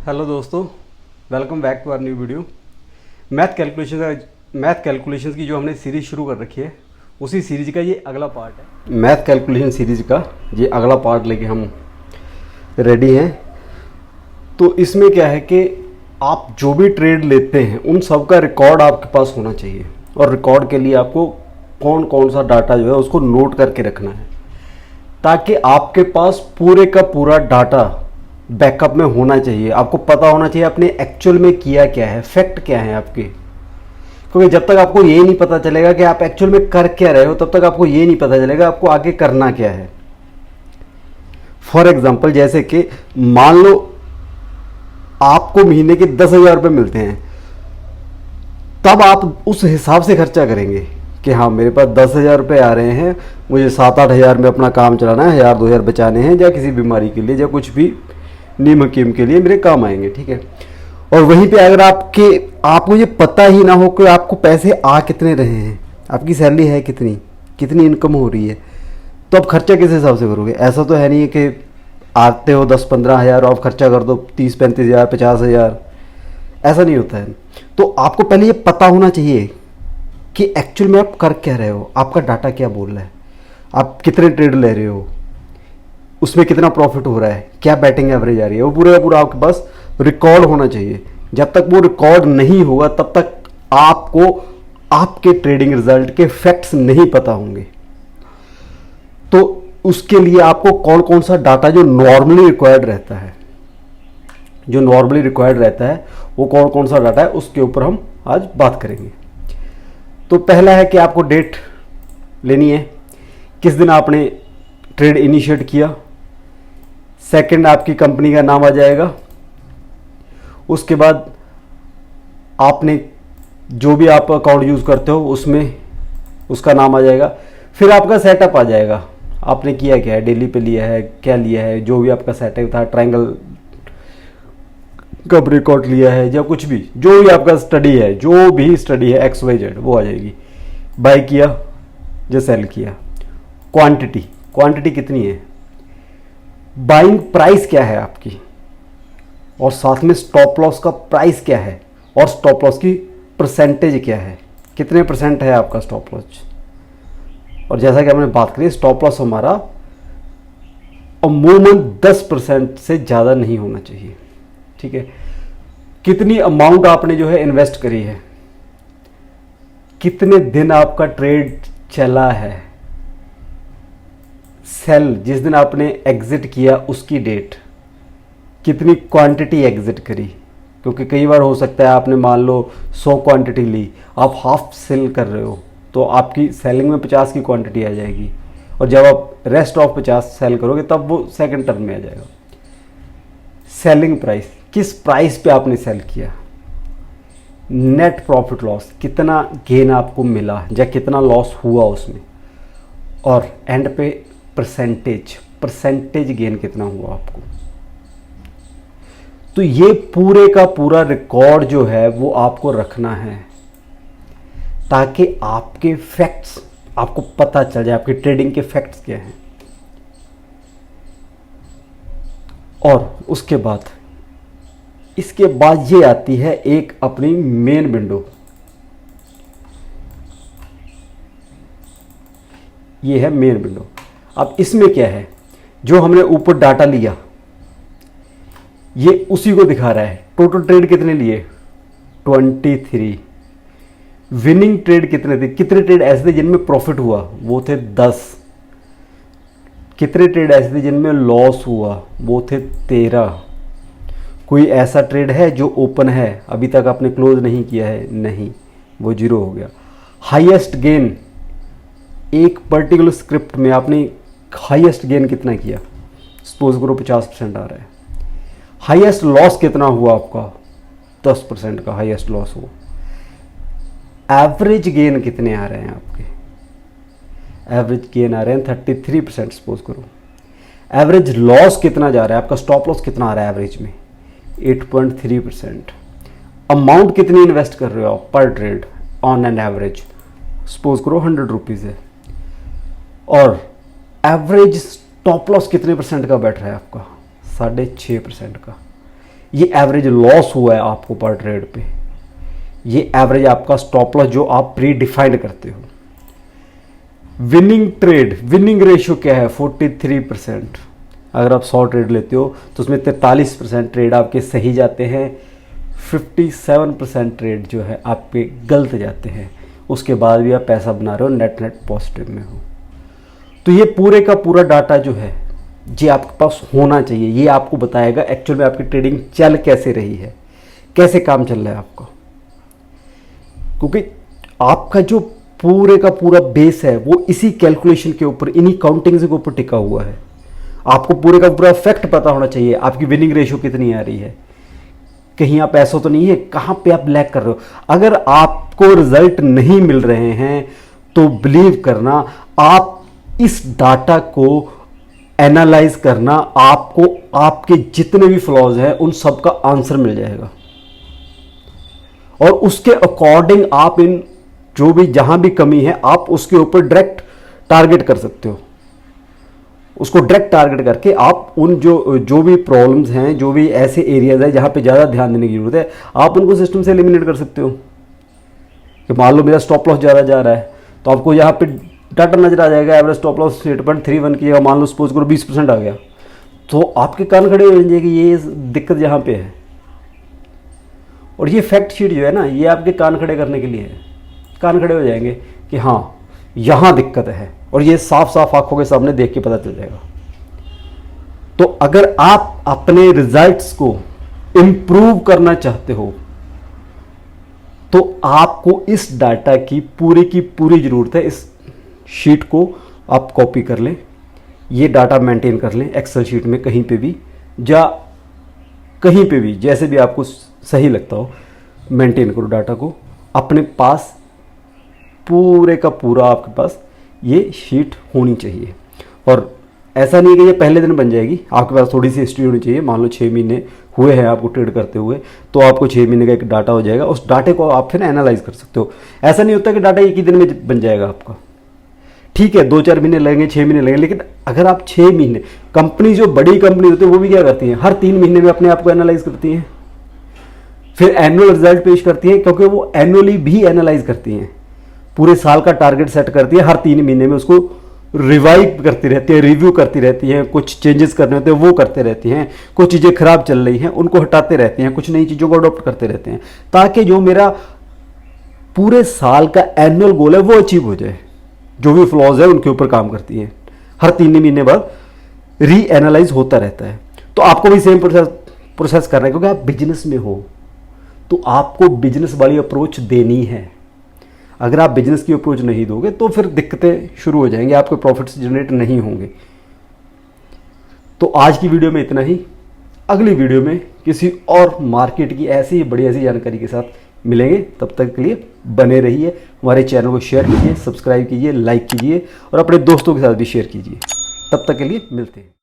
Hello दोस्तों, welcome back to our new video. Math calculations की जो हमने सीरीज़ शुरू कर रखी है, उसी सीरीज़ का ये अगला पार्ट है। मैथ कैलकुलेशन सीरीज़ का ये अगला पार्ट लेके हम रेडी हैं। तो इसमें क्या है कि आप जो भी ट्रेड लेते हैं उन सब का रिकॉर्ड आपके पास होना चाहिए, और रिकॉर्ड के लिए आपको कौन कौन सा डाटा जो है उसको नोट करके रखना है, ताकि आपके पास पूरे का पूरा डाटा बैकअप में होना चाहिए। आपको पता होना चाहिए आपने एक्चुअल में किया क्या है, फैक्ट क्या है आपके। क्योंकि जब तक आपको ये नहीं पता चलेगा कि आप एक्चुअल में कर क्या रहे हो, तब तक आपको ये नहीं पता चलेगा आपको आगे करना क्या है। फॉर एग्जाम्पल, जैसे कि मान लो आपको महीने के 10,000 रुपये मिलते हैं, तब आप उस हिसाब से खर्चा करेंगे कि हाँ मेरे पास 10,000 रुपये आ रहे हैं, मुझे 7-8 हज़ार में अपना काम चलाना है, 1,000-2,000 बचाने हैं, या किसी बीमारी के लिए या कुछ भी नीम हकीम के लिए मेरे काम आएंगे, ठीक है। और वहीं पे अगर आपको ये पता ही ना हो कि आपको पैसे आ कितने रहे हैं, आपकी सैलरी है कितनी इनकम हो रही है, तो आप खर्चा किस हिसाब से करोगे। ऐसा तो है नहीं है कि आते हो 10-15 हज़ार और आप खर्चा कर दो 30-35 हज़ार 50 हज़ार, ऐसा नहीं होता है। तो आपको पहले ये पता होना चाहिए कि एक्चुअल में आप कर क्या रहे हो, आपका डाटा क्या बोल रहा है, आप कितने ट्रेड ले रहे हो, उसमें कितना प्रॉफिट हो रहा है, क्या बैटिंग एवरेज आ रही है, वो पूरा का पूरा आपके पास रिकॉर्ड होना चाहिए। जब तक वो रिकॉर्ड नहीं होगा तब तक आपको आपके ट्रेडिंग रिजल्ट के फैक्ट्स नहीं पता होंगे। तो उसके लिए आपको कौन कौन सा डाटा जो नॉर्मली रिक्वायर्ड रहता है वो कौन कौन सा डाटा है, उसके ऊपर हम आज बात करेंगे। तो पहला है कि आपको डेट लेनी है, किस दिन आपने ट्रेड इनिशिएट किया। सेकंड, आपकी कंपनी का नाम आ जाएगा। उसके बाद आपने जो भी आप अकाउंट यूज़ करते हो उसमें उसका नाम आ जाएगा। फिर आपका सेटअप आ जाएगा, आपने किया क्या है, डेली पे लिया है, क्या लिया है, जो भी आपका सेटअप था, ट्रायंगल कब रिकॉर्ड लिया है, या कुछ भी जो भी आपका स्टडी है, जो भी स्टडी है XYZ, वो आ जाएगी। बाय किया या सेल किया, क्वांटिटी कितनी है, बाइंग प्राइस क्या है आपकी, और साथ में स्टॉप लॉस का प्राइस क्या है, और स्टॉप लॉस की परसेंटेज क्या है, कितने परसेंट है आपका स्टॉप लॉस। और जैसा कि हमने बात करी, स्टॉप लॉस हमारा अमूमन 10% से ज़्यादा नहीं होना चाहिए, ठीक है। कितनी अमाउंट आपने जो है इन्वेस्ट करी है, कितने दिन आपका ट्रेड चला है, सेल जिस दिन आपने एग्जिट किया उसकी डेट, कितनी क्वांटिटी एग्जिट करी। क्योंकि कई बार हो सकता है आपने मान लो 100 क्वांटिटी ली, आप हाफ सेल कर रहे हो, तो आपकी सेलिंग में 50 की क्वांटिटी आ जाएगी, और जब आप रेस्ट ऑफ 50 सेल करोगे तब वो सेकंड टर्म में आ जाएगा। सेलिंग प्राइस, किस प्राइस पे आपने सेल किया। नेट प्रॉफिट लॉस, कितना गेन आपको मिला या कितना लॉस हुआ उसमें। और एंड पे परसेंटेज गेन कितना हुआ आपको। तो ये पूरे का पूरा रिकॉर्ड जो है वो आपको रखना है, ताकि आपके फैक्ट्स आपको पता चल जाए, आपके ट्रेडिंग के फैक्ट्स क्या हैं। और इसके बाद ये आती है एक अपनी मेन विंडो। ये है मेन विंडो। अब इसमें क्या है, जो हमने ऊपर डाटा लिया ये उसी को दिखा रहा है। टोटल ट्रेड कितने लिए, 23। विनिंग ट्रेड कितने थे, कितने ट्रेड ऐसे थे जिनमें प्रॉफिट हुआ, वो थे 10। कितने ट्रेड ऐसे थे जिनमें लॉस हुआ, वो थे 13। कोई ऐसा ट्रेड है जो ओपन है, अभी तक आपने क्लोज नहीं किया है, नहीं, वो 0 हो गया। हाईएस्ट गेन, एक पर्टिकुलर स्क्रिप्ट में आपने हाईएस्ट गेन कितना किया, सपोज करो 50% आ रहा है। हाईएस्ट लॉस कितना हुआ आपका, 10% का हाईएस्ट लॉस हुआ। एवरेज गेन कितने आ रहे हैं आपके, एवरेज गेन आ रहे हैं 33%, सपोज करो। एवरेज लॉस कितना जा रहा है आपका, स्टॉप लॉस कितना आ रहा है एवरेज में, 8.3%। अमाउंट कितनी इन्वेस्ट कर रहे हो आप पर trade on an average, suppose करो 100 रुपीज़ है। और एवरेज स्टॉप लॉस कितने % का बैठ रहा है आपका, 6.5% का। ये एवरेज लॉस हुआ है आपको पर ट्रेड पे, ये एवरेज आपका स्टॉप लॉस जो आप प्री डिफाइंड करते हो। विनिंग ट्रेड, विनिंग रेशियो क्या है 43%। अगर आप 100 ट्रेड लेते हो तो उसमें 43% ट्रेड आपके सही जाते हैं, 57% ट्रेड जो है आपके गलत जाते हैं। उसके बाद भी आप पैसा बना रहे हो, नेट नेट पॉजिटिव में हो। तो ये पूरे का पूरा डाटा जो है ये आपके पास होना चाहिए। ये आपको बताएगा एक्चुअल में आपकी ट्रेडिंग चल कैसे रही है, कैसे काम चल रहा है आपका। क्योंकि आपका जो पूरे का पूरा बेस है वो इसी कैलकुलेशन के ऊपर, इन्हीं काउंटिंग्स के ऊपर टिका हुआ है। आपको पूरे का पूरा फैक्ट पता होना चाहिए, आपकी विनिंग रेशियो कितनी आ रही है, कहीं आप ऐसा तो नहीं है, कहां पे आप लैग कर रहे हो। अगर आपको रिजल्ट नहीं मिल रहे हैं तो बिलीव करना, आप इस डाटा को एनालाइज करना, आपको आपके जितने भी फ्लॉज हैं उन सब का आंसर मिल जाएगा। और उसके अकॉर्डिंग आप इन जो भी जहां भी कमी है आप उसके ऊपर डायरेक्ट टारगेट कर सकते हो। उसको डायरेक्ट टारगेट करके आप उन जो भी प्रॉब्लम्स हैं, जो भी ऐसे एरियाज हैं जहां पे ज़्यादा ध्यान देने की जरूरत है, आप उनको सिस्टम से एलिमिनेट कर सकते हो। कि मान लो मेरा स्टॉप लॉस ज़्यादा जा रहा है तो आपको यहाँ पे डाटा नजर आ जाएगा, एवरेज स्टॉप लॉस 8.31 की जगह मान लो सपोज करो 20% आ गया, तो आपके कान खड़े हो जाएंगे कि ये दिक्कत यहाँ पे है। और ये फैक्ट शीट जो है ना, ये आपके कान खड़े करने के लिए है। कान खड़े हो जाएंगे कि हाँ यहाँ दिक्कत है, और ये साफ साफ आंखों के सामने देख के पता चल जाएगा। तो अगर आप अपने रिजल्ट्स को इंप्रूव करना चाहते हो तो आपको इस डाटा की पूरी जरूरत है। इस शीट को आप कॉपी कर लें, ये डाटा मेंटेन कर लें एक्सेल शीट में, कहीं पे भी या कहीं पे भी जैसे भी आपको सही लगता हो मेंटेन करो डाटा को अपने पास। पूरे का पूरा आपके पास ये शीट होनी चाहिए। और ऐसा नहीं है कि ये पहले दिन बन जाएगी, आपके पास थोड़ी सी हिस्ट्री होनी चाहिए। मान लो 6 महीने हुए हैं आपको ट्रेड करते हुए, तो आपको 6 महीने का एक डाटा हो जाएगा। उस डाटे को आप फिर एनालाइज कर सकते हो। ऐसा नहीं होता कि डाटा एक ही दिन में बन जाएगा आपका। ठीक है 2-4 महीने लगेंगे, 6 महीने लगेंगे, लेकिन अगर आप 6 महीने, कंपनी जो बड़ी कंपनी होती है वो भी क्या करती हैं, हर 3 महीने में अपने आप को एनालाइज करती हैं, फिर एनुअल रिजल्ट पेश करती हैं, क्योंकि वो एनुअली भी एनालाइज करती हैं। पूरे साल का टारगेट सेट करती है, हर 3 महीने में उसको रिवाइव करती रहती है, रिव्यू करती रहती हैं, कुछ चेंजेस करने होते हैं वो करते रहती हैं, कुछ चीज़ें खराब चल रही हैं उनको हटाते रहते हैं, कुछ नई चीज़ों को अडॉप्ट करते रहते हैं, ताकि जो मेरा पूरे साल का एनुअल गोल है वो अचीव हो जाए। जो भी फ्लॉज है उनके ऊपर काम करती हैं, हर 3 महीने बाद री एनालाइज होता रहता है। तो आपको भी सेम प्रोसेस करना है, क्योंकि आप बिजनेस में हो तो आपको बिजनेस वाली अप्रोच देनी है। अगर आप बिजनेस की अप्रोच नहीं दोगे तो फिर दिक्कतें शुरू हो जाएंगी, आपके प्रॉफिट्स जनरेट नहीं होंगे। तो आज की वीडियो में इतना ही। अगली वीडियो में किसी और मार्केट की ऐसी बड़ी ऐसी जानकारी के साथ मिलेंगे। तब तक के लिए बने रहिए, हमारे चैनल को शेयर कीजिए, सब्सक्राइब कीजिए, लाइक कीजिए और अपने दोस्तों के साथ भी शेयर कीजिए। तब तक के लिए मिलते हैं।